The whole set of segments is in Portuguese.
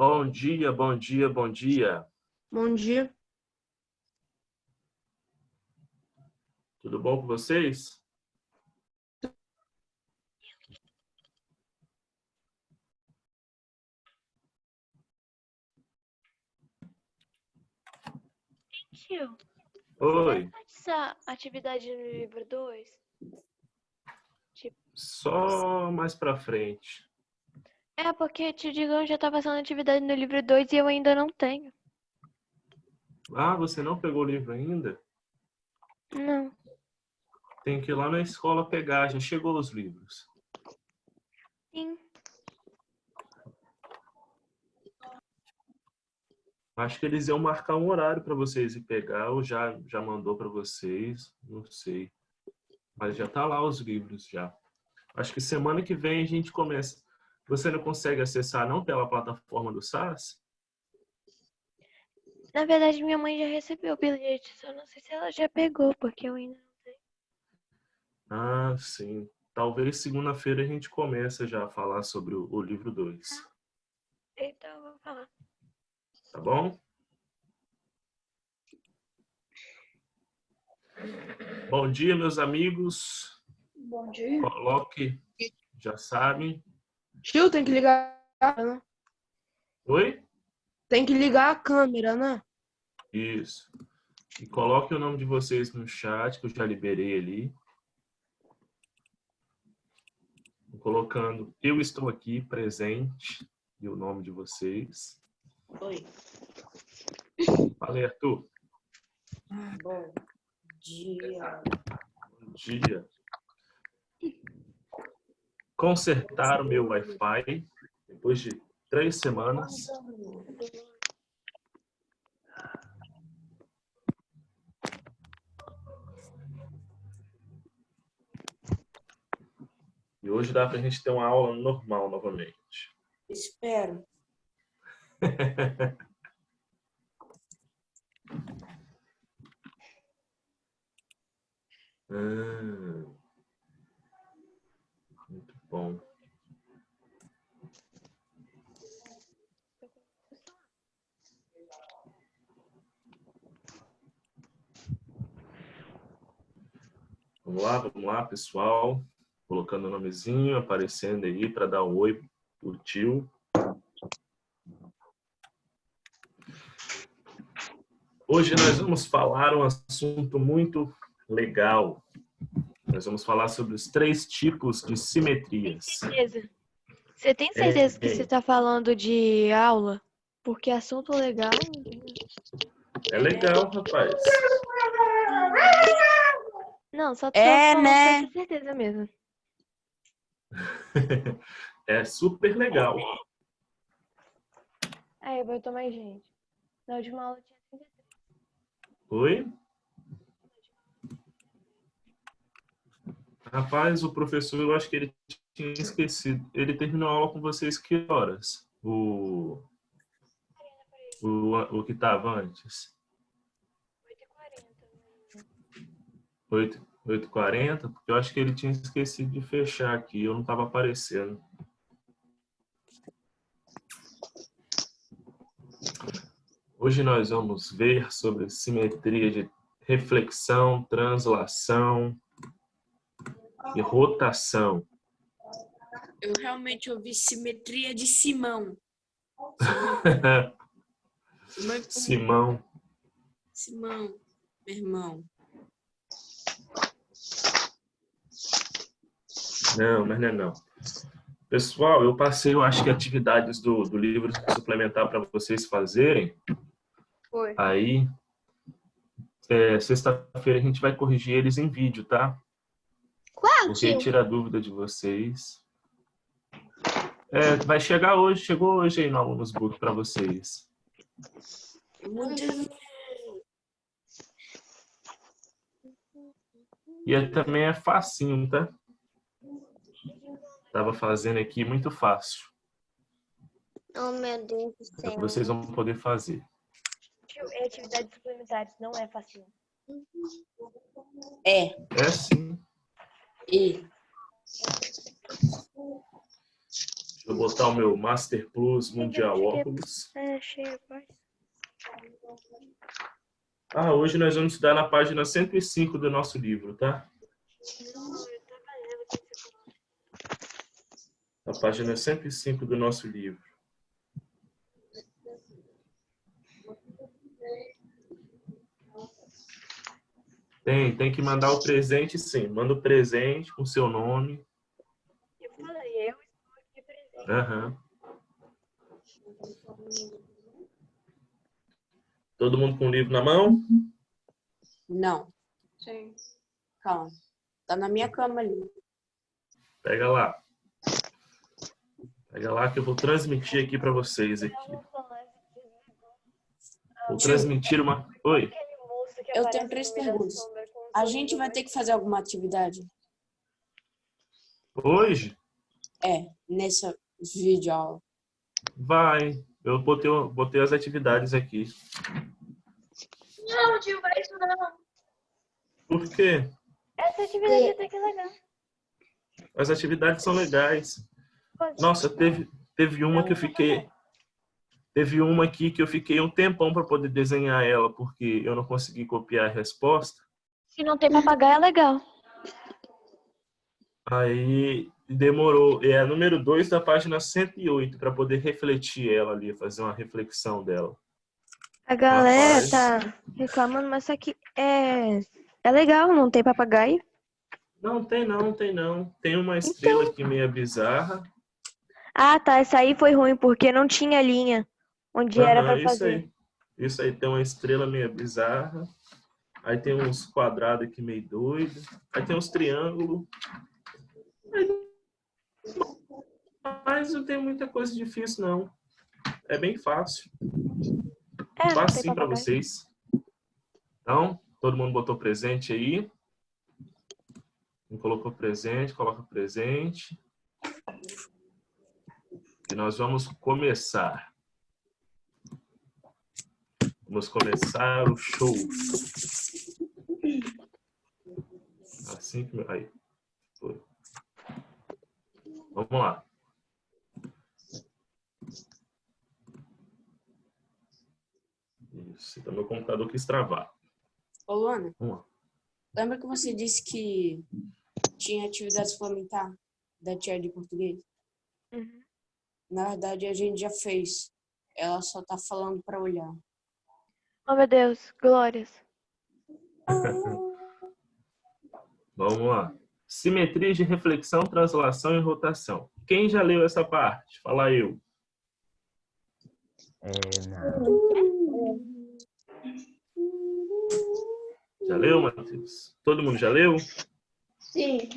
Bom dia, bom dia, bom dia. Bom dia. Tudo bom com vocês? Tio, Oi. você essa atividade no livro 2? Só mais pra frente. É, porque tio Digão já tá passando atividade no livro 2 e eu ainda não tenho. Ah, você não pegou o livro ainda? Não. Tem que ir lá na escola pegar, já chegou os livros. Sim. Acho que eles iam marcar um horário para vocês ir pegar, ou já mandou para vocês, não sei. Mas já tá lá os livros já. Acho que semana que vem a gente começa. Você não consegue acessar não pela plataforma do SAS? Na verdade, minha mãe já recebeu o bilhete, só não sei se ela já pegou, porque eu ainda não tenho. Ah, sim. Talvez segunda-feira a gente comece já a falar sobre o livro 2. Então eu vou falar. Tá bom? Bom dia, meus amigos. Bom dia. Coloque, já sabem. Tio, tem que ligar, né? Oi? Tem que ligar a câmera, né? Isso. E coloque o nome de vocês no chat, que eu já liberei ali. Colocando eu estou aqui presente e o nome de vocês. Oi. Fala aí, Arthur. Bom dia. Bom dia. Consertar o meu Wi-Fi depois de 3 semanas. E hoje dá pra gente ter uma aula normal novamente. Espero. Muito bom. Vamos lá, pessoal. Colocando o nomezinho, aparecendo aí para dar um oi pro tio. Hoje nós vamos falar um assunto muito legal. Nós vamos falar sobre os 3 tipos de simetrias. Certeza. Você tem certeza que você tá falando de aula? Porque assunto legal. É legal, rapaz. Não, só tô É, falando né? pra ter certeza mesmo. É super legal. Aí, vai tomar gente. Na última aula tinha 33. Oi? Rapaz, o professor, eu acho que ele tinha esquecido. Ele terminou a aula com vocês que horas? O que estava antes? 8h40. 8h40? Porque eu acho que ele tinha esquecido de fechar aqui. Eu não estava aparecendo. Hoje nós vamos ver sobre simetria de reflexão, translação e rotação. Eu realmente ouvi simetria de Simão. Simão. Simão, meu irmão. Não, mas não é não. Pessoal, eu passei, eu acho que atividades do livro suplementar para vocês fazerem. Foi. Aí, sexta-feira a gente vai corrigir eles em vídeo, tá? Qual, Porque tio? tira a dúvida de vocês. Vai chegar hoje, chegou hoje aí no Alunos Book para vocês. E também é facinho, tá? Tava fazendo aqui muito fácil. Oh, meu Deus do Então, céu. vocês vão poder fazer. Tio, é atividades suplementares, não é fácil. É. É sim. E. Deixa eu botar o meu Master Plus Mundial Óculos. Cheio, pai. Hoje nós vamos estudar na página 105 do nosso livro, tá? A página 105 do nosso livro. Tem que mandar o presente, sim. Manda o presente com seu nome. Eu falei, eu estou aqui presente. Aham. Todo mundo com o livro na mão? Não. Sim. Calma. Tá na minha cama ali. Pega lá. Pega lá que eu vou transmitir aqui para vocês aqui. Vou transmitir uma... Oi? Eu tenho 3 perguntas. A gente vai ter que fazer alguma atividade? Hoje? Nessa videoaula. Vai. Eu botei as atividades aqui. Não, tio, vai isso não. Por quê? Essa atividade até que é legal. As atividades são legais. Nossa, teve uma que eu fiquei... Teve uma aqui que eu fiquei um tempão para poder desenhar ela, porque eu não consegui copiar a resposta. Se não tem papagaio, é legal. Aí demorou. É a número 2 da página 108 para poder refletir ela ali, fazer uma reflexão dela. A galera Rapaz. tá reclamando, mas isso aqui é legal, não tem papagaio. Não, tem não, tem não. Tem uma estrela aqui meio bizarra. Ah, tá, essa aí foi ruim, porque não tinha linha onde era pra Isso fazer. aí. Isso aí tem uma estrela meio bizarra. Aí tem uns quadrados aqui meio doidos. Aí tem uns triângulos. Mas não tem muita coisa difícil, não. É bem fácil. Não tem Facinho para papagaio. vocês. Então, todo mundo botou presente aí. Quem colocou presente, coloca presente. E nós vamos começar. Vamos começar o show. Assim que... Aí. Foi. Vamos lá. Isso. Então, meu computador quis travar. Ô, Luana, Vamos lá. lembra que você disse que tinha atividade suplementar da tia de português? Uhum. Na verdade, a gente já fez. Ela só tá falando para olhar. Oh, meu Deus, glórias. Vamos lá. Simetria de reflexão, translação e rotação. Quem já leu essa parte? Fala eu. Não. Já leu, Matheus? Todo mundo já leu? Sim.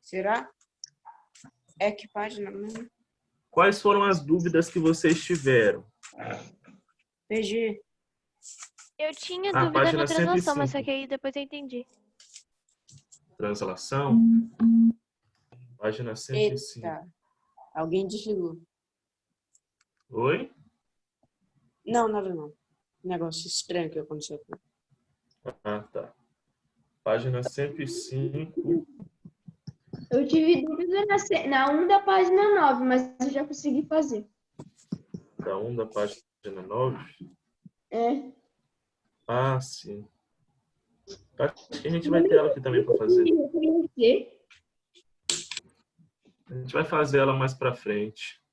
Será? É que página mesmo? Quais foram as dúvidas que vocês tiveram? PG. Eu tinha Ah, dúvida página na translação, 105. mas só que aí depois eu entendi. Translação. Página 105. Eita. Alguém desligou. Oi? Não, nada não. Negócio estranho que aconteceu aqui. Ah, tá. Página 105. Eu tive dúvida na 1 da página 9, mas eu já consegui fazer. Da 1 da página 9. É. Ah, sim. Acho que a gente vai ter ela aqui também para fazer. A gente vai fazer ela mais para frente.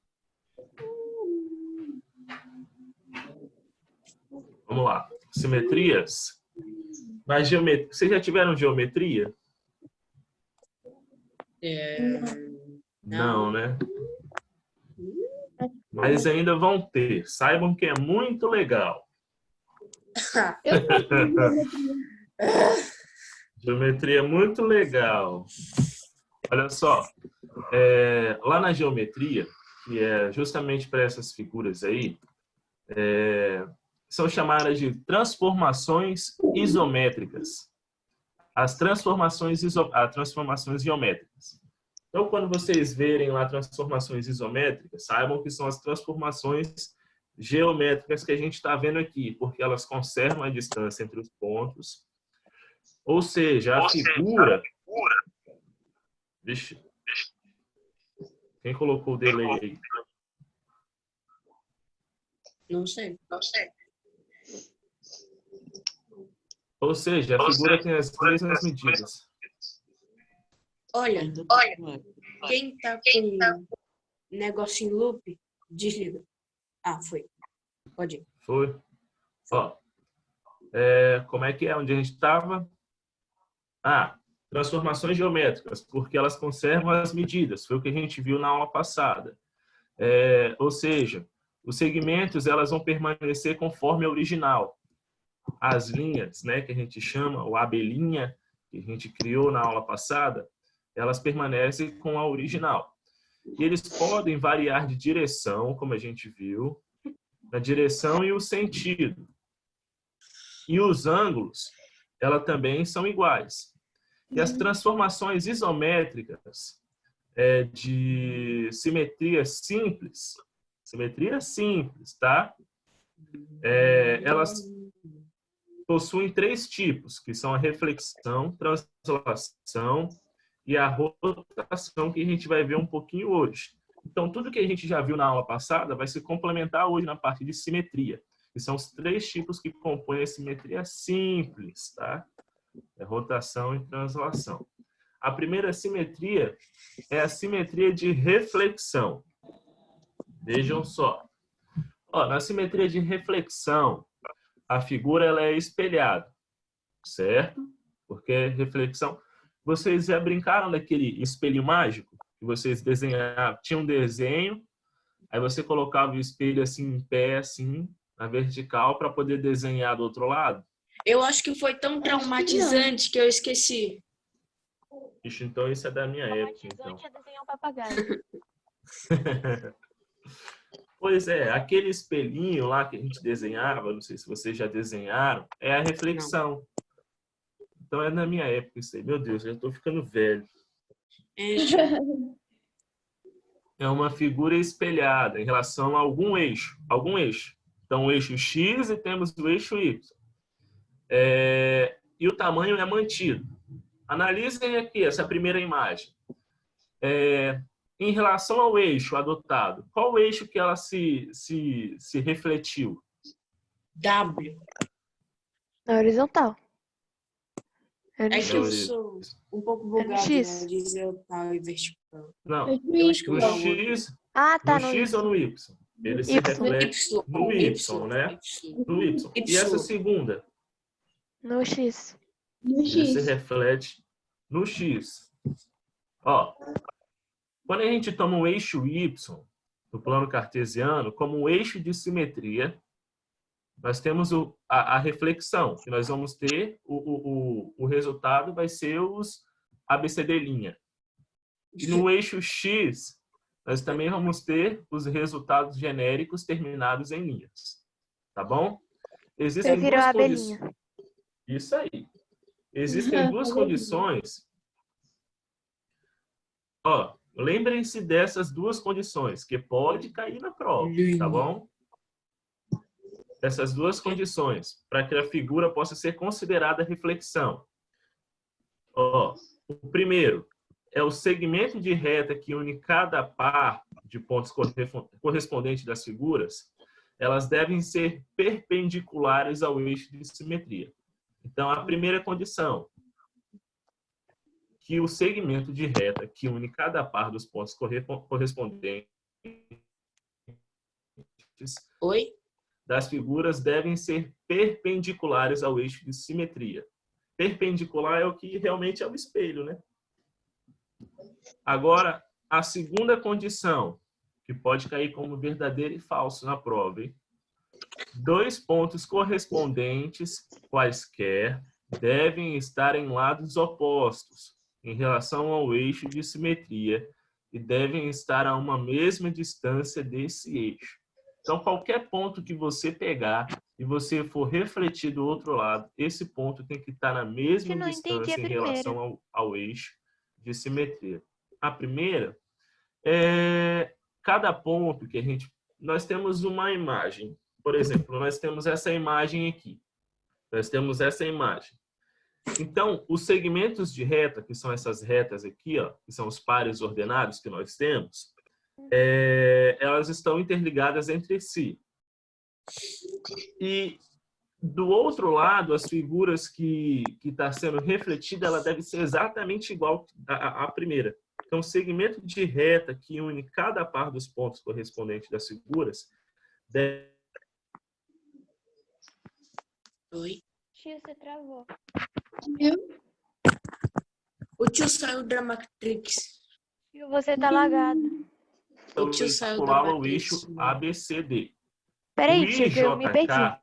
Vamos lá. Simetrias. Na geometria. Vocês já tiveram geometria? Não, né? Mas ainda vão ter. Saibam que é muito legal. Geometria é muito legal. Olha só. Lá na geometria, que é justamente para essas figuras aí, são chamadas de transformações isométricas. As transformações geométricas. Então, quando vocês verem lá transformações isométricas, saibam que são as transformações geométricas que a gente está vendo aqui, porque elas conservam a distância entre os pontos. Ou seja, a figura... Vixe. Quem colocou o delay aí? Não sei. Ou seja, a figura tem as mesmas medidas. Olha, quem tá com negócio em loop, desliga. Ah, foi. Pode ir. Foi? Ó, como é que é? Onde a gente estava? Ah, transformações geométricas, porque elas conservam as medidas. Foi o que a gente viu na aula passada. Ou seja, os segmentos elas vão permanecer conforme a original. As linhas, né, que a gente chama, ou abelhinha, que a gente criou na aula passada, elas permanecem com a original. E eles podem variar de direção, como a gente viu, na direção e o sentido. E os ângulos, elas também são iguais. E as transformações isométricas de simetria simples, tá? Elas possuem 3 tipos, que são a reflexão, translação e a rotação, que a gente vai ver um pouquinho hoje. Então, tudo que a gente já viu na aula passada vai se complementar hoje na parte de simetria, que são os 3 tipos que compõem a simetria simples, tá? Rotação e translação. A primeira simetria é a simetria de reflexão. Vejam só. Ó, na simetria de reflexão, a figura ela é espelhada, certo? Porque reflexão... Vocês já brincaram daquele espelho mágico? Que vocês desenhavam, tinha um desenho, aí você colocava o espelho assim em pé, assim, na vertical, para poder desenhar do outro lado? Eu acho que foi tão traumatizante que eu esqueci. Ixi, então isso é da minha época, então. Traumatizante é desenhar um papagaio. Pois é, aquele espelhinho lá que a gente desenhava, não sei se vocês já desenharam, é a reflexão. Então é na minha época isso aí. Meu Deus, eu já estou ficando velho. É uma figura espelhada em relação a algum eixo. Então, o eixo X e temos o eixo Y. E o tamanho é mantido. Analisem aqui essa primeira imagem. Em relação ao eixo adotado, qual o eixo que ela se refletiu? W. Na horizontal. É no É que eu X. sou um pouco bugado, X. né? Dizer horizontal e vertical. Não, Eu acho que no eu vou- X, Ah, tá. no X ou no Y? Ele se Y. reflete no Y, né? No Y. E essa segunda? No X. No Ele se X. reflete no X. Ó, quando a gente toma um eixo Y no plano cartesiano como um eixo de simetria, nós temos a reflexão, que nós vamos ter, o resultado vai ser os ABCD'. E no eixo X, nós também vamos ter os resultados genéricos terminados em linhas. Tá bom? Existem Você virou duas a abelhinha. condições. Isso aí. Existem duas condições. Ó, lembrem-se dessas duas condições, que pode cair na prova, tá bom? Essas duas condições, para que a figura possa ser considerada reflexão. Ó, o primeiro é o segmento de reta que une cada par de pontos correspondentes das figuras, elas devem ser perpendiculares ao eixo de simetria. Então, a primeira condição, que o segmento de reta que une cada par dos pontos correspondentes Oi? das figuras devem ser perpendiculares ao eixo de simetria. Perpendicular é o que realmente é o espelho, né? Agora, a segunda condição, que pode cair como verdadeiro e falso na prova, hein? 2 pontos correspondentes, quaisquer, devem estar em lados opostos em relação ao eixo de simetria e devem estar a uma mesma distância desse eixo. Então, qualquer ponto que você pegar e você for refletir do outro lado, esse ponto tem que estar na mesma Eu não entendi distância a em primeira. relação ao eixo de simetria. A primeira é cada ponto que a gente... Nós temos uma imagem. Por exemplo, nós temos essa imagem aqui. Nós temos essa imagem. Então, os segmentos de reta, que são essas retas aqui, ó, que são os pares ordenados que nós temos, elas estão interligadas entre si. E do outro lado, as figuras que está sendo refletida, ela deve ser exatamente igual à primeira. Então, o segmento de reta que une cada par dos pontos correspondentes das figuras deve... Oi. Tio, você travou. O tio saiu da Matrix. Tio, você tá lagado. O tio saiu da Calcula o Matrix. eixo ABCD. O Peraí, tio, que eu me perdi. IJK,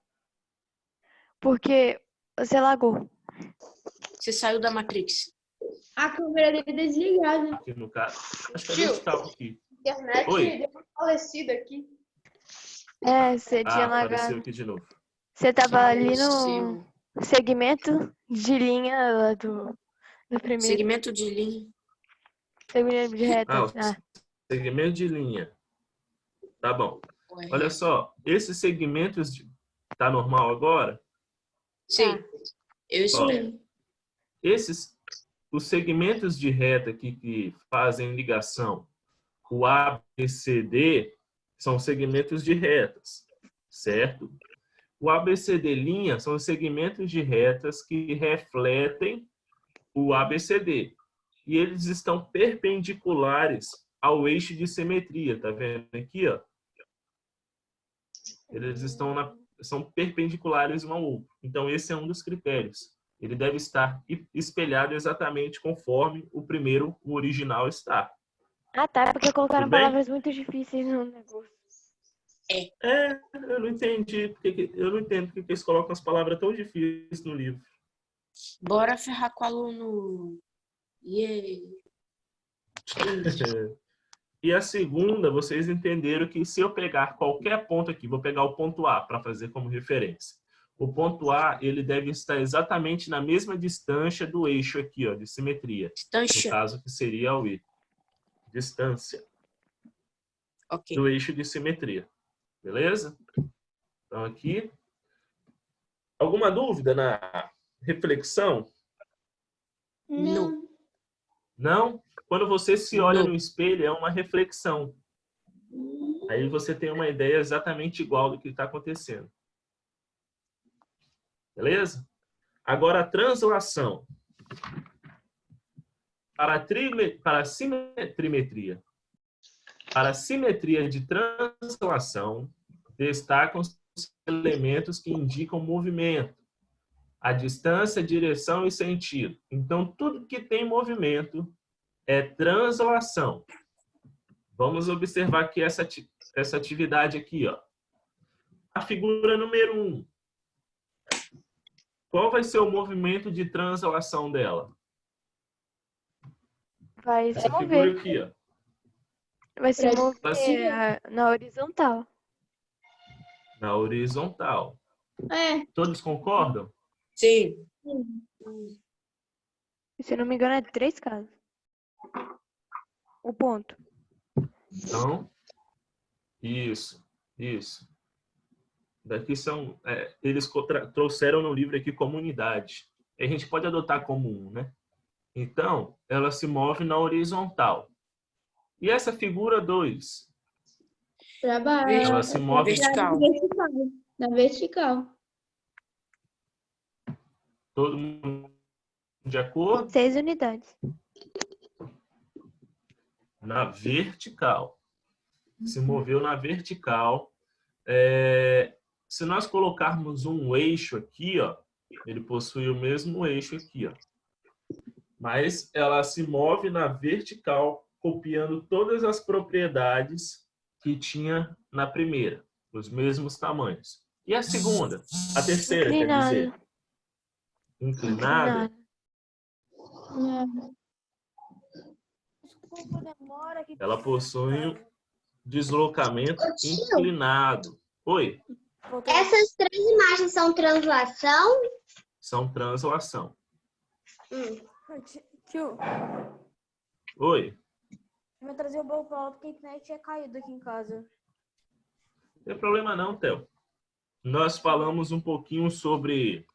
Porque você lagou. Você saiu da Matrix. A câmera dele é desligada. aqui no caso, acho que é Tio. vertical aqui. A internet Oi. deu uma falecida aqui. Você tinha Apareceu lagado. aqui de novo. Você tava ali no Possível. segmento de linha lá do primeiro. Segmento de linha. Segmento de reta. O segmento de linha. Tá bom. Ué. Olha só, esses segmentos tá normal agora? Sim. Eu Ó, espero. os segmentos de reta aqui que fazem ligação, o ABCD, são segmentos de retas, certo? O ABCD' são os segmentos de retas que refletem o ABCD. E eles estão perpendiculares ao eixo de simetria, tá vendo aqui, ó? Eles são perpendiculares um ao outro. Então, esse é um dos critérios. Ele deve estar espelhado exatamente conforme o original está. Ah, tá. Porque colocaram Tudo bem? palavras muito difíceis no negócio. Eu não entendi. Eu não entendo porque eles colocam as palavras tão difíceis no livro. Bora ferrar com o aluno. Yeah. E a segunda, vocês entenderam que se eu pegar qualquer ponto aqui, vou pegar o ponto A para fazer como referência. O ponto A, ele deve estar exatamente na mesma distância do eixo aqui, ó, de simetria. No Distância. caso, que seria o I. Distância Ok. do eixo de simetria. Beleza? Então, aqui. Alguma dúvida na reflexão? Não. Não? Quando você se olha Não. no espelho, é uma reflexão. Aí você tem uma ideia exatamente igual do que está acontecendo. Beleza? Agora, a translação. Para a simetria. Para a simetria de translação, destacam-se elementos que indicam movimento. A distância, direção e sentido. Então, tudo que tem movimento é translação. Vamos observar aqui essa atividade aqui, ó. A figura número 1. Qual vai ser o movimento de translação dela? Vai se Essa mover. figura aqui, ó. Vai se mover Vai se na horizontal. Na horizontal. Todos concordam? Sim. Se não me engano, é 3 casos. O ponto. Então, isso. Daqui são... eles trouxeram no livro aqui como unidade. A gente pode adotar como um, né? Então, ela se move na horizontal. E essa figura 2? Ela se move... Vertical. Na vertical. Todo mundo de acordo? 6 unidades. Na vertical. Se moveu na vertical. Se nós colocarmos um eixo aqui, ó, ele possui o mesmo eixo aqui, ó. Mas ela se move na vertical, copiando todas as propriedades que tinha na primeira, os mesmos tamanhos. E a segunda? A terceira, quer dizer? Inclinada. Ela possui um deslocamento inclinado. Oi? Essas 3 imagens são translação? São translação. Tio, Oi? vai trazer o bolo pra lá porque a internet tinha caído aqui em casa. Não tem problema não, Theo. Nós falamos um pouquinho sobre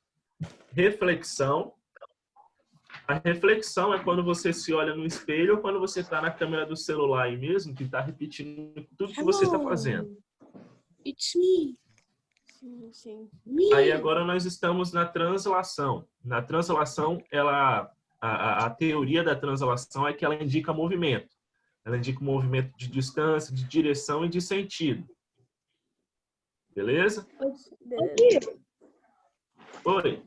reflexão A reflexão é quando você se olha no espelho ou quando você está na câmera do celular aí mesmo, que está repetindo tudo que você está fazendo. It's me. Sim, sim. Aí agora nós estamos na translação. Na translação, a teoria da translação é que ela indica movimento. Ela indica o movimento de distância, de direção e de sentido. Beleza? Beleza. Oi.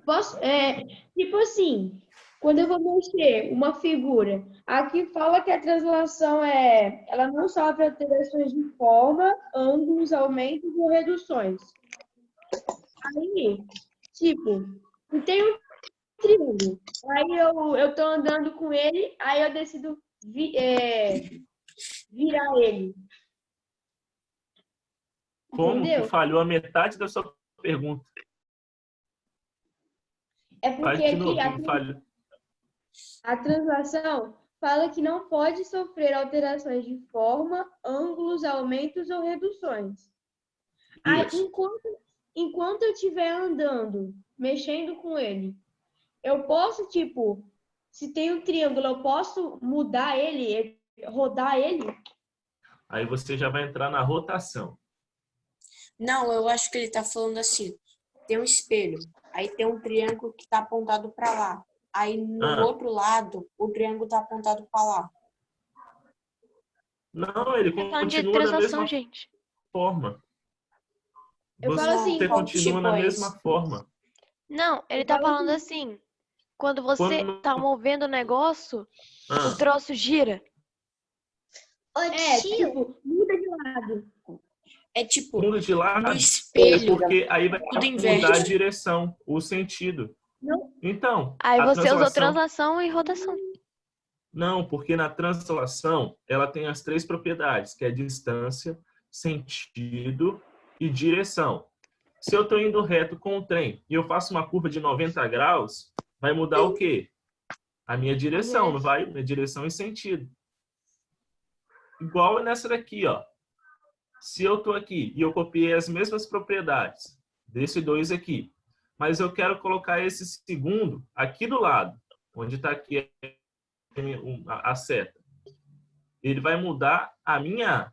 Posso, tipo assim, quando eu vou mexer uma figura, aqui fala que a translação ela não sofre alterações de forma, ângulos, aumentos ou reduções. Aí, tipo, tem um triângulo. Aí eu tô andando com ele, aí eu decido virar ele. Como Entendeu? que falhou a metade da sua pergunta? É Faz porque de novo, aqui que falhou. a translação fala que não pode sofrer alterações de forma, ângulos, aumentos ou reduções. Aí, Isso. enquanto eu estiver andando, mexendo com ele, eu posso, tipo, se tem um triângulo, eu posso mudar ele, rodar ele? Aí você já vai entrar na rotação. Não, eu acho que ele tá falando assim. Tem um espelho, aí tem um triângulo que tá apontado para lá. Aí no outro lado, o triângulo tá apontado para lá. Não, ele Tá falando de continua da translação, mesma gente. forma. Eu falo assim, Você qual continua tipo na é mesma esse? forma. Não, ele Eu tá falo falando assim. Quando você Quando- tá movendo o negócio, Ah, o troço gira. Ô, tio, tipo, muda de lado. É tipo, muda de lado, no é espelho, porque aí vai tudo mudar a inverte. direção, o sentido. Não. Então, Aí a você usou translação... translação e rotação. Não, porque na translação ela tem as três propriedades, que é distância, sentido e direção. Se eu estou indo reto com o trem e eu faço uma curva de 90 graus, vai mudar o quê? A minha direção, não vai? Minha direção e sentido. Igual nessa daqui, ó. Se eu estou aqui e eu copiei as mesmas propriedades desse dois aqui, mas eu quero colocar esse segundo aqui do lado, onde está aqui a seta, ele vai mudar a minha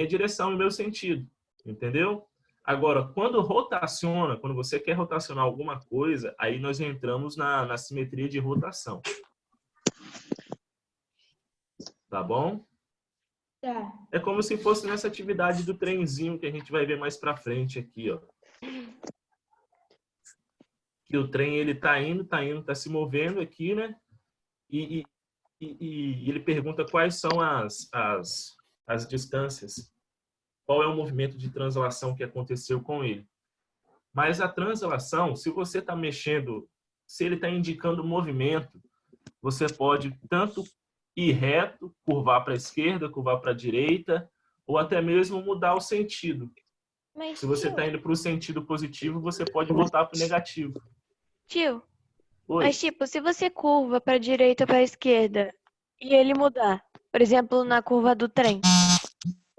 direção e o meu sentido, entendeu? Agora, quando rotaciona, quando você quer rotacionar alguma coisa, aí nós entramos na simetria de rotação. Tá bom? Tá. É como se fosse nessa atividade do trenzinho que a gente vai ver mais pra frente aqui, ó. Que o trem, ele tá indo, tá se movendo aqui, né? E ele pergunta quais são as distâncias. Qual é o movimento de translação que aconteceu com ele. Mas a translação, se você está mexendo, se ele está indicando movimento, você pode tanto ir reto, curvar para a esquerda, curvar para a direita, ou até mesmo mudar o sentido. Mas, Se você está indo para o sentido positivo, você pode voltar para o negativo. tio, Oi. mas tipo, se você curva pra direita ou pra esquerda e ele mudar, por exemplo, na curva do trem,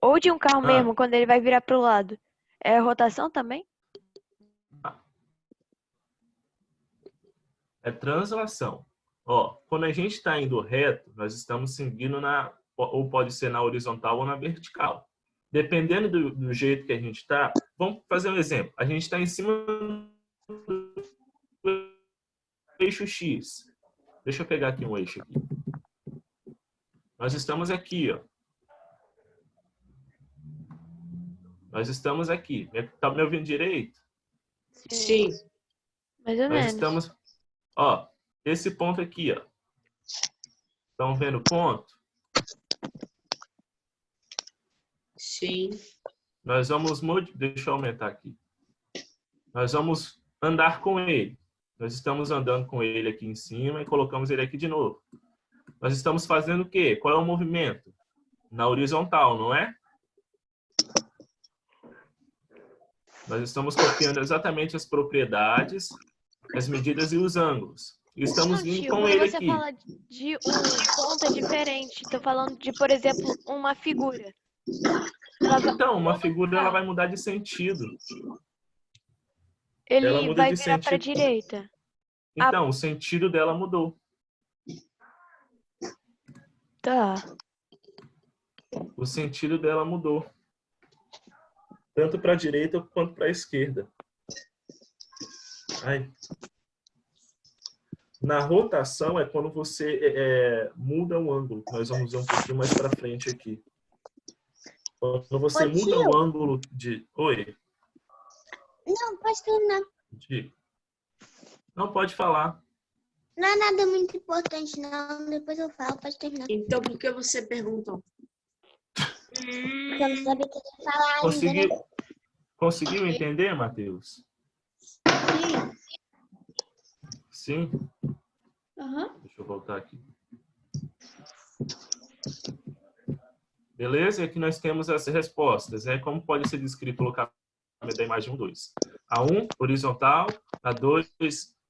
ou de um carro mesmo, quando ele vai virar pro lado, é rotação também? É translação. Ó, quando a gente está indo reto, nós estamos seguindo ou pode ser na horizontal ou na vertical. Dependendo do jeito que a gente está, vamos fazer um exemplo. A gente está em cima do eixo X. Deixa eu pegar aqui um eixo aqui. Nós estamos aqui, ó. Nós estamos aqui. Tá me ouvindo direito? Sim. Mais ou Nós menos. estamos... Ó, esse ponto aqui, ó. Estão vendo o ponto? Sim. Nós vamos... Deixa eu aumentar aqui. Nós vamos andar com ele. Nós estamos andando com ele aqui em cima e colocamos ele aqui de novo. Nós estamos fazendo o quê? Qual é o movimento? Na horizontal, não é? Nós estamos copiando exatamente as propriedades, as medidas e os ângulos. E estamos Não, indo tio, com quando ele você aqui. fala de um ponto é diferente. Tô falando de, por exemplo, uma figura. Então, uma figura ela vai mudar de sentido. Ela Ele muda vai de virar pra sentido. direita. Então, o sentido dela mudou. Tá. O sentido dela mudou. Tanto para a direita quanto para a esquerda. Ai. Na rotação é quando você muda o ângulo. Nós vamos ver um pouquinho mais para frente aqui. Quando você muda o ângulo de... Oi? Não, pode terminar. Não, pode falar. Não é nada muito importante, não. Depois eu falo, pode terminar. Então, por que você perguntou? Porque eu não sabia o que eu ia falar ainda, né? Conseguiu entender, Matheus? Sim? Aham. Deixa eu voltar aqui. Beleza? E aqui nós temos as respostas. Como pode ser descrito o locamento da imagem 1, 2? A 1, horizontal. A 2,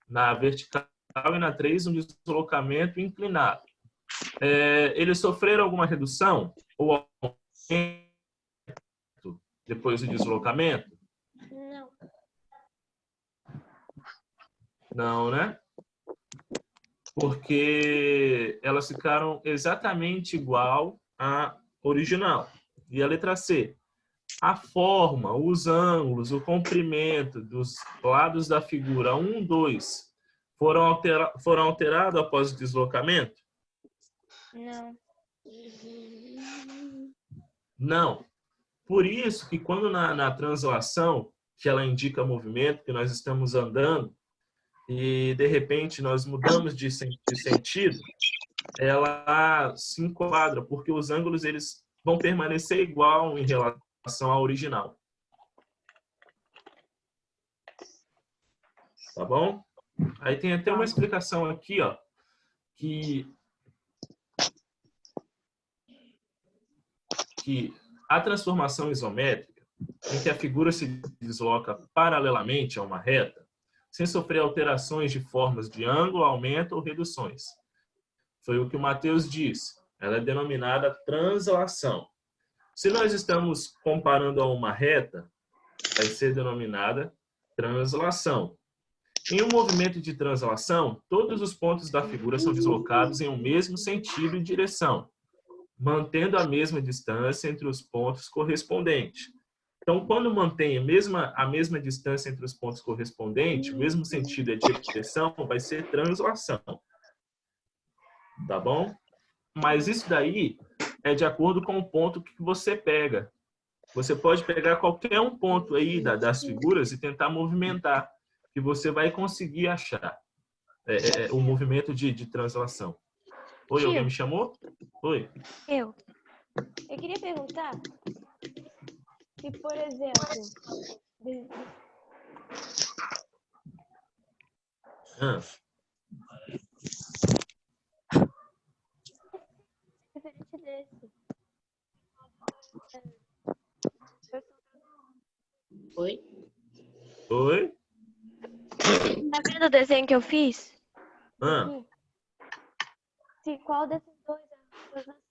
na vertical. E na 3, um deslocamento inclinado. Eles sofreram alguma redução? Ou aumento depois do deslocamento? Não. Não, né? Porque elas ficaram exatamente igual à original. E a letra C? A forma, os ângulos, o comprimento dos lados da figura 1, 2 foram alterados após o deslocamento? Não. Não. Por isso que quando na translação, que ela indica movimento, que nós estamos andando, e de repente nós mudamos de sentido, ela se enquadra, porque os ângulos eles vão permanecer igual em relação ao original. Tá bom? Aí tem até uma explicação aqui, ó, que a transformação isométrica, em que a figura se desloca paralelamente a uma reta, sem sofrer alterações de formas de ângulo, aumento ou reduções. Foi o que o Matheus disse. Ela é denominada translação. Se nós estamos comparando a uma reta, vai ser denominada translação. Em um movimento de translação, todos os pontos da figura são deslocados em um mesmo sentido e direção, mantendo a mesma distância entre os pontos correspondentes. Então, quando mantém a mesma distância entre os pontos correspondentes, o mesmo sentido e direção, vai ser translação. Tá bom? Mas isso daí é de acordo com o ponto que você pega. Você pode pegar qualquer um ponto aí das figuras e tentar movimentar, que você vai conseguir achar o movimento de translação. Oi, Tio. alguém me chamou? Oi. Eu queria perguntar se, por exemplo, diferente desse. Oi? Oi? Tá vendo o desenho que eu fiz? Se qual desses dois é a translação?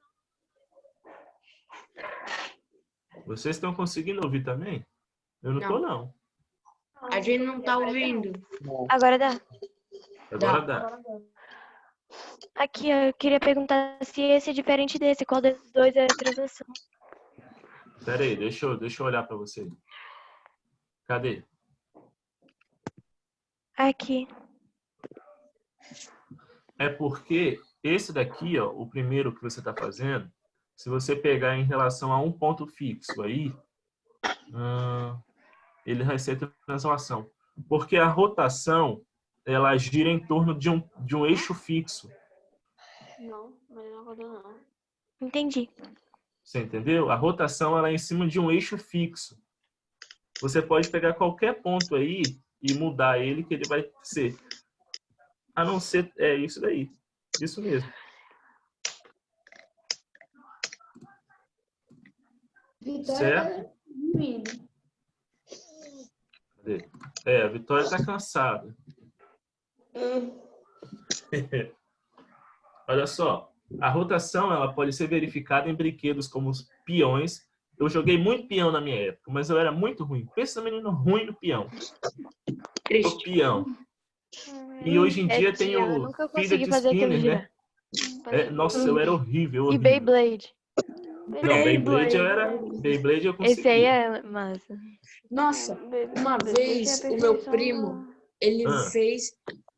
Vocês estão conseguindo ouvir também? Eu não tô, não. A gente não tá ouvindo. Agora dá. Agora dá. Aqui, eu queria perguntar se esse é diferente desse. Qual desses dois é a translação? Pera aí, deixa eu olhar para você. Cadê? Aqui. É porque esse daqui, ó, o primeiro que você está fazendo, se você pegar em relação a um ponto fixo aí, ele vai ser translação. Porque a rotação, ela gira em torno de um eixo fixo. Não, mas não rodou não. Entendi. Você entendeu? A rotação, ela é em cima de um eixo fixo. Você pode pegar qualquer ponto aí e mudar ele, que ele vai ser. A não ser... É isso daí. Isso mesmo. Vitória tá diminuindo. Cadê? A Vitória tá cansada. Olha só. A rotação, ela pode ser verificada em brinquedos como os peões. Eu joguei muito peão na minha época, mas eu era muito ruim. Pensa no menino ruim no peão. O peão. E hoje em dia tem tio, eu o nunca consegui fidget fazer aquilo spinner, né? girar. Nossa, eu era horrível, E horrível. Beyblade. Não, Beyblade eu Esse aí conseguia. é massa. Nossa, uma vez é o meu primo, ele Ah. fez,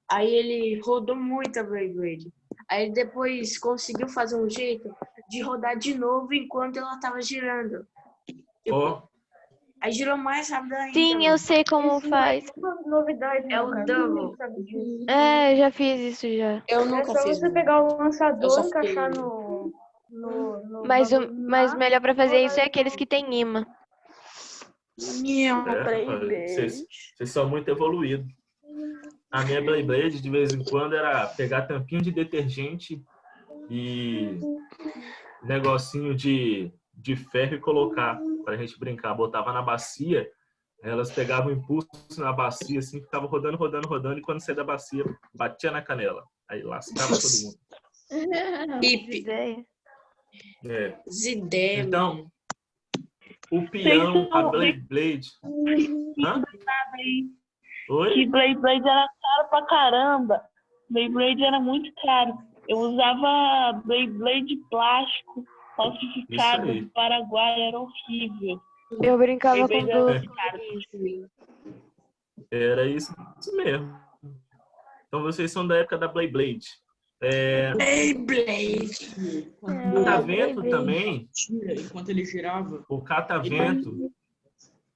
aí ele rodou muito a Beyblade. Aí depois conseguiu fazer um jeito de rodar de novo enquanto ela tava girando. Tipo, Ó, aí girou mais rápido ainda. Sim, eu sei como faz. Novidade, É o double. É, eu já fiz isso já. Eu É nunca só fiz. você pegar o Eu só lançador, fiquei- encaixar no Mas o bagulho mas lá, melhor pra fazer isso é rodar de aqueles que tem imã. vocês são muito evoluídos. A minha Beyblade, de vez em quando, era pegar tampinha de detergente e negocinho de ferro e colocar pra gente brincar. Botava na bacia, elas pegavam impulso na bacia, assim, ficava rodando, rodando, rodando, e quando saía da bacia, batia na canela. Aí lascava todo mundo. Pipe. Ideia. É. Zidé, Então, o peão, a Beyblade... Hã? Oi? Que Beyblade era caro pra caramba. Beyblade era muito caro. Eu usava Beyblade plástico, falsificado Isso aí. do Paraguai, era horrível. Eu brincava com Beyblade duas era caro. Era isso mesmo. Então, vocês são da época da Beyblade. Beyblade. O catavento também, Tira enquanto ele girava, o catavento...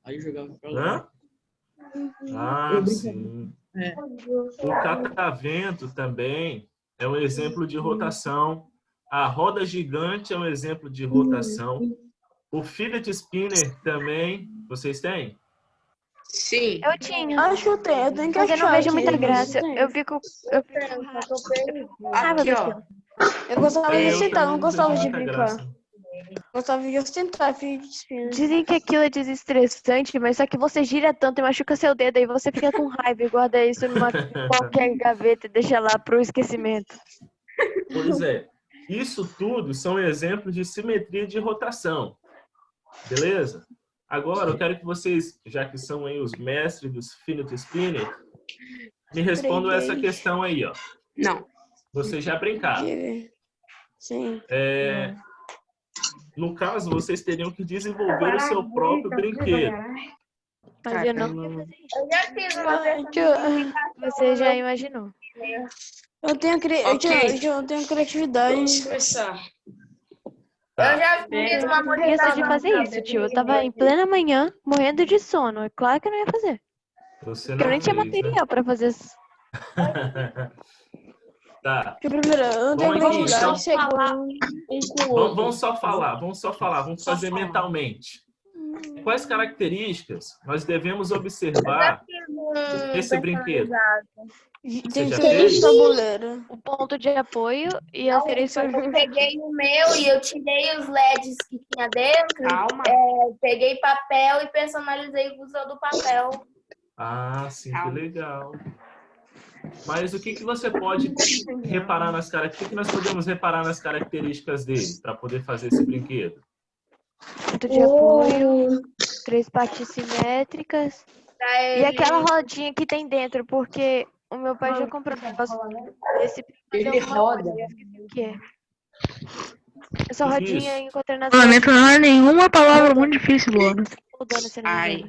aí jogava pra lá. Hã? Ah, sim. É. O catavento também é um exemplo de rotação. A roda gigante é um exemplo de rotação. O fidget spinner também, vocês têm? Sim. Eu tinha. Acho que eu tenho que Mas eu não achar vejo aqui, muita mas graça. tem. Eu fico raiva Aqui, ó. daquilo. Eu gostava de Eu sentar, também não gostava vejo de muita brincar. graça. Gostava de ostentar, filho de espinho. Dizem que aquilo é desestressante, mas só que você gira tanto e machuca seu dedo, aí você fica com raiva e guarda isso numa qualquer gaveta e deixa lá pro esquecimento. Pois é. Isso tudo são exemplos de simetria de rotação. Beleza? Agora, eu quero que vocês, já que são aí os mestres dos fidget spinner, me respondam essa questão aí, ó. Não. Vocês já brincaram. Sim. No caso, vocês teriam que desenvolver o seu próprio brinquedo. Mas eu não ia fazer isso. Eu já fiz uma versão. Você já imaginou. Eu tenho, Ok. eu tenho criatividade. Vamos começar. Eu já fiz uma Eu não ia de fazer modificação. isso, tio. Eu tava em plena manhã, morrendo de sono. É claro que eu não ia fazer. Você Porque eu não nem tinha fez, né? material pra fazer isso. Tá. Porque primeiro, eu não tenho Vamos aqui, então. criatividade. Segundo, Vamos só falar. Vamos Só fazer falar. mentalmente. Quais características nós devemos observar nesse brinquedo? tem Você que já ter fez? tabuleiro. O ponto de apoio e as direções. Eu peguei o meu e eu tirei os LEDs que tinha dentro, Calma. peguei papel e personalizei usando o papel. Ah, sim, que Calma. legal. Mas o que você pode reparar nas características? O que nós podemos reparar nas características dele para poder fazer esse brinquedo? Ponto de apoio, 3 partes simétricas. Pra E ele- aquela rodinha que tem dentro, porque o meu pai já comprou um negócio desse pra fazer Ele alguma roda. coisa, eu esqueci o que é. Essa Que rodinha isso? eu encontrei nas Lamento não é nenhuma palavra muito difícil, Luana. mudando esse Ai.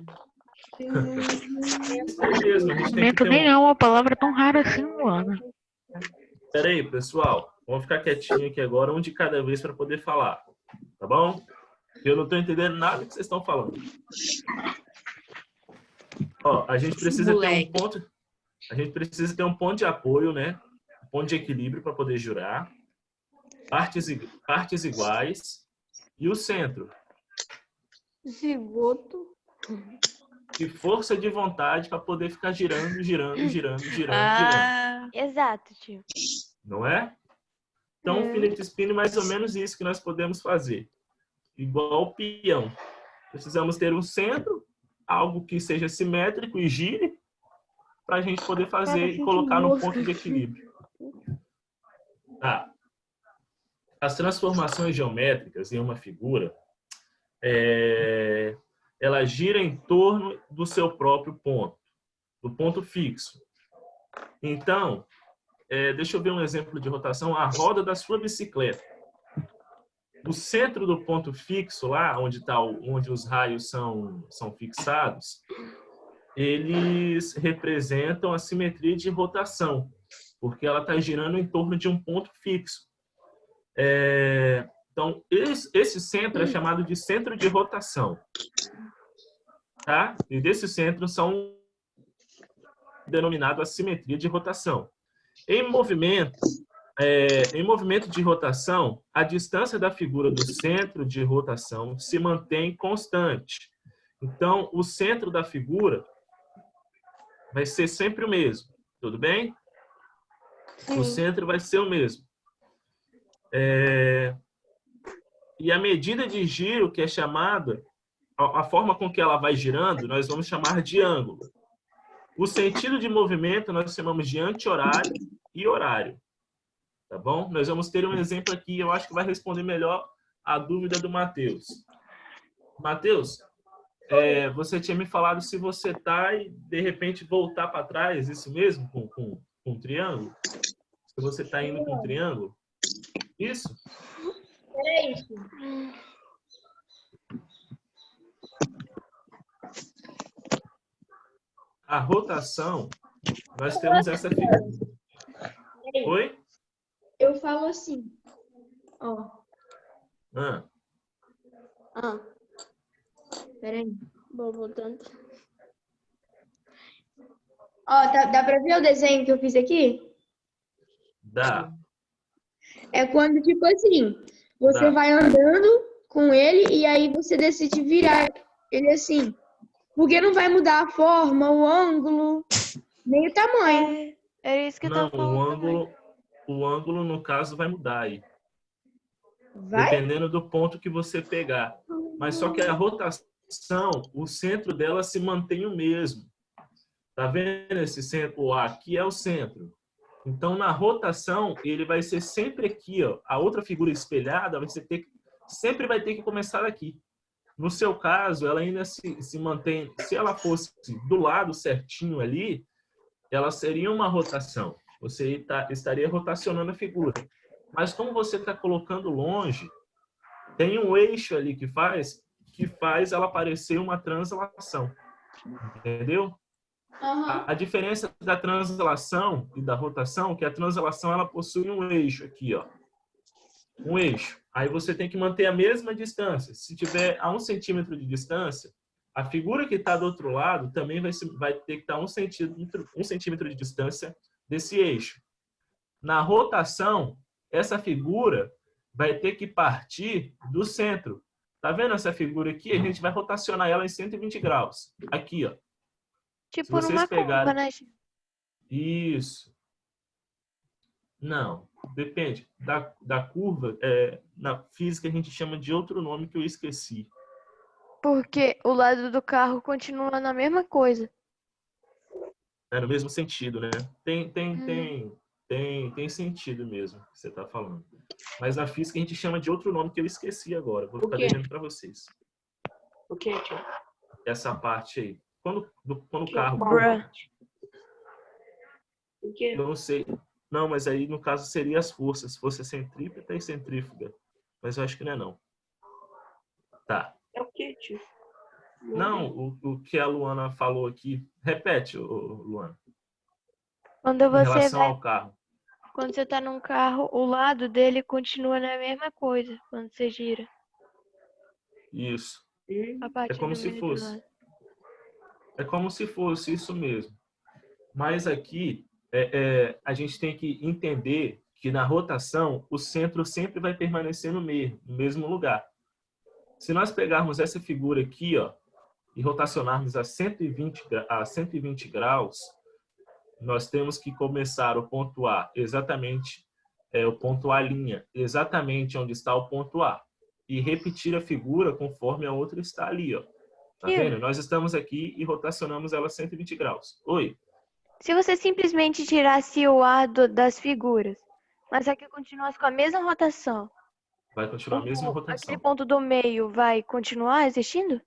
Isso aí mesmo, a gente tem que Lamento ter nem é uma palavra tão rara assim, Luana. Peraí, pessoal. Vamos ficar quietinho aqui agora, um de cada vez para poder falar. Tá bom? Eu não estou entendendo nada que vocês estão falando. Ó, a gente precisa ter um Moleque. ponto. A gente precisa ter um ponto de apoio, né? Um ponto de equilíbrio para poder jurar. Partes iguais. E o centro. Zigoto. E força de vontade para poder ficar girando, girando, girando, girando, girando. Ah, Exato, tio. Não é? Então, o fidget spinner é mais ou menos isso que nós podemos fazer. Igual o peão. Precisamos ter um centro, algo que seja simétrico e gire, para a gente poder fazer e colocar no ponto de equilíbrio. Tá. As transformações geométricas em uma figura, ela gira em torno do seu próprio ponto, do ponto fixo. Então, deixa eu ver um exemplo de rotação. A roda da sua bicicleta. O centro do ponto fixo, lá onde os raios são fixados, eles representam a simetria de rotação, porque ela está girando em torno de um ponto fixo. Então, esse centro é chamado de centro de rotação. Tá? E desses centros são denominados a simetria de rotação. Em movimento de rotação, a distância da figura do centro de rotação se mantém constante. Então, o centro da figura vai ser sempre o mesmo. Tudo bem? O centro vai ser o mesmo. E a medida de giro, que é chamada, a forma com que ela vai girando, nós vamos chamar de ângulo. O sentido de movimento nós chamamos de anti-horário e horário. Tá bom? Nós vamos ter um exemplo aqui, eu acho que vai responder melhor a dúvida do Matheus. Matheus, você tinha me falado se você tá e de repente voltar para trás, isso mesmo, com um triângulo? Se você está indo com um triângulo? Isso? É isso. A rotação, nós temos essa figura. Oi? Eu falo assim. Ó. Peraí. Vou voltando. Ó, dá pra ver o desenho que eu fiz aqui? Dá. É quando, tipo assim, você Dá. vai andando com ele e aí você decide virar ele assim. Porque não vai mudar a forma, o ângulo, nem o tamanho. Era isso que eu Não, tava falando. o ângulo, no caso, vai mudar aí. Vai? Dependendo do ponto que você pegar. Mas só que a rotação, o centro dela se mantém o mesmo. Tá vendo esse centro? Aqui é o centro. Então, na rotação, ele vai ser sempre aqui, ó. A outra figura espelhada sempre vai ter que começar aqui. No seu caso, ela ainda se mantém. Se ela fosse do lado certinho ali, ela seria uma rotação. Você estaria rotacionando a figura. Mas como você está colocando longe, tem um eixo ali que faz ela parecer uma translação. Entendeu? A diferença da translação e da rotação é que a translação ela possui um eixo aqui, ó. Um eixo. Aí você tem que manter a mesma distância. Se tiver a 1 centímetro de distância, a figura que está do outro lado também vai ter que estar a 1 centímetro de distância desse eixo. Na rotação, essa figura vai ter que partir do centro. Tá vendo essa figura aqui? A gente vai rotacionar ela em 120 graus. Aqui, ó. Tipo numa curva, né? Isso. Não, depende. Da curva, na física a gente chama de outro nome que eu esqueci. Porque o lado do carro continua na mesma coisa. É no mesmo sentido, né? Tem sentido mesmo que você está falando. Mas na física a gente chama de outro nome que eu esqueci agora. Vou ficar devendo para vocês. O quê, tio? Essa parte aí. Quando o carro... O quê? Eu não sei. Não, mas aí no caso seria as forças. Força centrípeta e centrífuga. Mas eu acho que não é não. Tá. É o quê, tio? Não, o que a Luana falou aqui. Repete, Luana. Quando Em você relação vai, ao carro. quando você tá num carro, o lado dele continua na mesma coisa quando você gira. Isso. A parte É como do se meio do fosse. lado. É como se fosse isso mesmo. Mas aqui a gente tem que entender que na rotação o centro sempre vai permanecer no mesmo lugar. Se nós pegarmos essa figura aqui, ó, e rotacionarmos a 120 graus, nós temos que começar o ponto A exatamente, o ponto A', exatamente onde está o ponto A. E repetir a figura conforme a outra está ali, ó. Tá vendo? Nós estamos aqui e rotacionamos ela 120 graus. Oi? Se você simplesmente tirasse o A das figuras, mas aqui continuasse com a mesma rotação, Vai continuar a mesma aquele rotação. ponto do meio vai continuar existindo?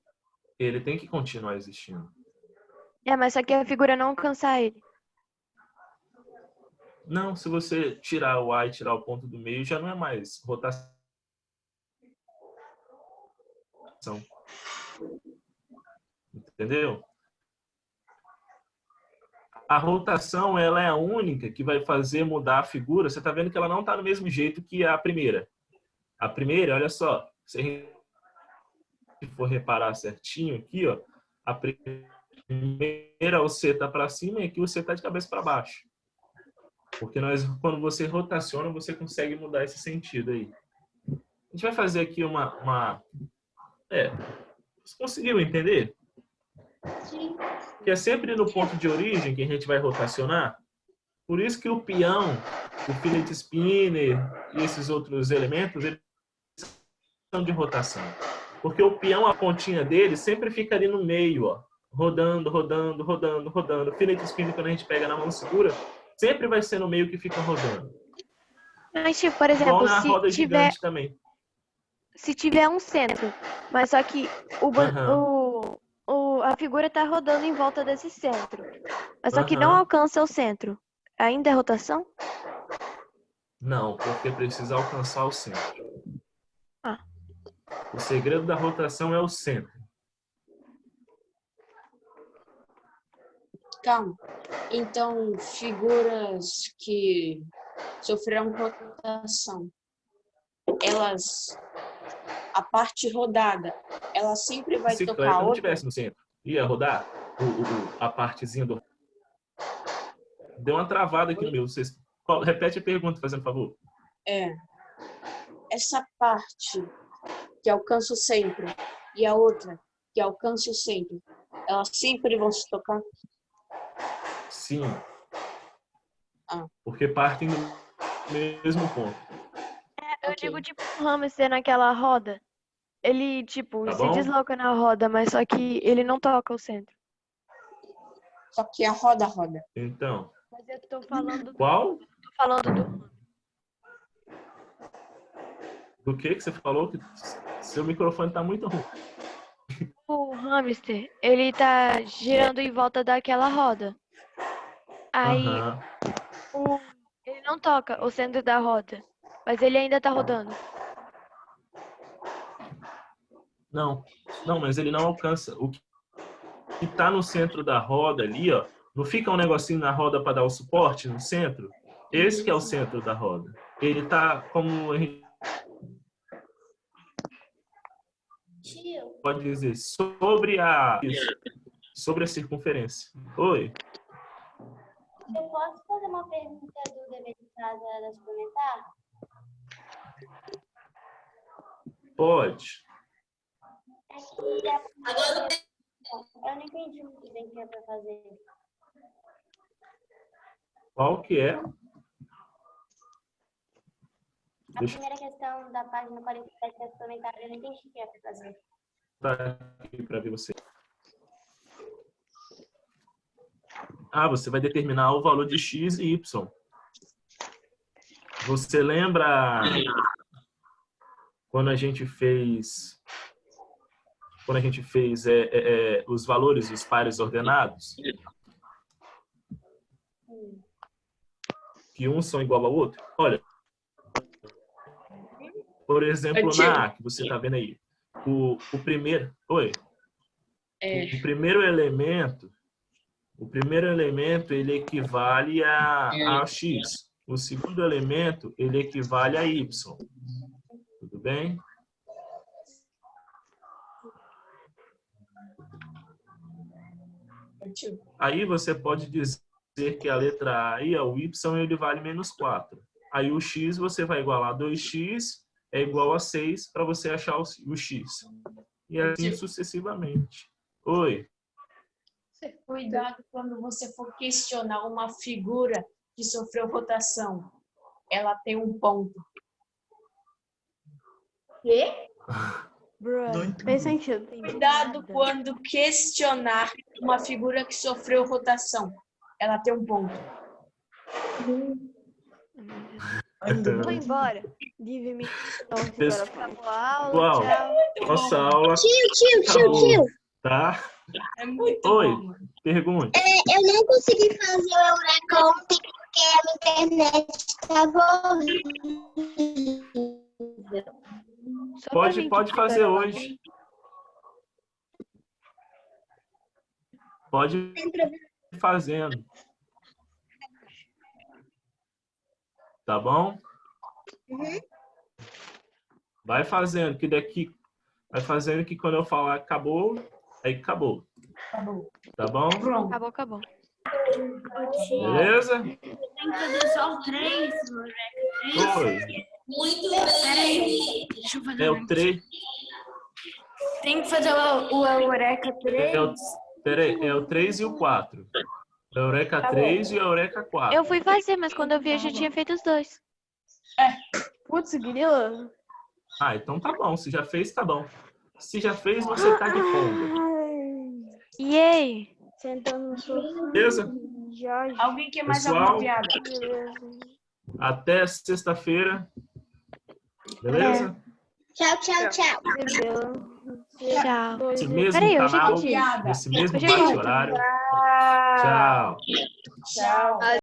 Ele tem que continuar existindo. Mas só que a figura não alcançar ele. Não, se você tirar o A e tirar o ponto do meio, já não é mais rotação. Entendeu? A rotação, ela é a única que vai fazer mudar a figura. Você está vendo que ela não está do mesmo jeito que a primeira. A primeira, olha só, se a gente for reparar certinho aqui, ó, a primeira o C está para cima e aqui o C está de cabeça para baixo. Porque quando você rotaciona, você consegue mudar esse sentido aí. A gente vai fazer aqui você conseguiu entender? Sim. Que é sempre no ponto de origem que a gente vai rotacionar. Por isso que o peão, o fillet spinner e esses outros elementos, eles são de rotação. Porque o peão, a pontinha dele, sempre fica ali no meio, ó, rodando, rodando, rodando, rodando. O fillet spinner, quando a gente pega na mão segura, sempre vai ser no meio que fica rodando. Mas, tipo, por Igual exemplo, na roda gigante também. se tiver um centro, mas só que a figura tá rodando em volta desse centro, mas só que não alcança o centro, ainda é rotação? Não, porque precisa alcançar o centro. Ah. O segredo da rotação é o centro. Calma. Então, figuras que sofreram rotação, a parte rodada, ela sempre vai Se a tocar bicicleta não outra. estivesse no centro, ia rodar a partezinha do... Deu uma travada aqui no meu. Repete a pergunta, fazendo favor. Essa parte que alcança o centro e a outra que alcança o centro, elas sempre vão se tocar? Sim. Ah. Porque partem do mesmo ponto. Eu digo tipo um hamster naquela roda. Ele, tipo, Tá se bom? desloca na roda, mas só que ele não toca o centro. Só que a roda roda. Então. Mas eu tô falando Qual? Tô falando do... Do que você falou? Que seu microfone tá muito ruim. O hamster, ele tá girando em volta daquela roda. Aí, ele não toca o centro da roda, mas ele ainda tá rodando. Não, mas ele não alcança. O que tá no centro da roda ali, ó, não fica um negocinho na roda para dar o suporte no centro? Esse que é o centro da roda. Ele tá como a gente pode dizer sobre a circunferência. Oi. Eu posso fazer uma pergunta do dever de casa da suplementar? Pode. Eu não entendi muito bem o que é para fazer. Qual que é? A primeira questão da página 47 da suplementar, eu não entendi o que é para fazer. Tá aqui para ver você. Você vai determinar o valor de x e y. Você lembra quando a gente fez os valores dos pares ordenados? Que uns são igual ao outro? Olha, por exemplo, na A, que você está vendo aí, o primeiro... Oi? O primeiro elemento, ele equivale a x. O segundo elemento, ele equivale a y. Tudo bem? Aí você pode dizer que a letra A e o y, ele vale menos 4. Aí o x você vai igualar a 2x é igual a 6 para você achar o x. E assim sucessivamente. Oi? Cuidado quando você for questionar uma figura que sofreu rotação. Ela tem um ponto. Quê? Fez sentido. Cuidado quando questionar uma figura que sofreu rotação. Ela tem um ponto. Vou embora. Give me. Agora acabou a aula. Uau. Tchau. Nossa aula. Tio. Tá? É muito Oi, bom. pergunte. Eu não consegui fazer o Eureka ontem a internet estava horrível. Só pra mim Pode que fazer fica- hoje. Pode ir fazendo. Tá bom? Vai fazendo, que daqui... Vai fazendo que quando eu falar acabou, aí acabou. Tá bom? Acabou, acabou. Beleza? Tem que fazer só o 3, Foi. Muito bem. Deixa eu fazer É o 3. Tem que fazer o Eureka 3. É o 3 e o 4. Eureka 3 e Eureka 4. Eu fui fazer, mas quando eu vi, eu já tinha feito os dois. Putz, grila. Ah, então tá bom. Se já fez, tá bom. Se já fez, você tá de folga. Yay! Sentando no sofá. Beleza? Já. Alguém quer mais Pessoal? alguma piada? Beleza. Até sexta-feira. Beleza? Tchau, tchau, tchau. Tchau. Nesse mesmo Peraí, hoje é canal, que dia? nesse mesmo Hoje é que dia? bate-horário. Tchau. Tchau.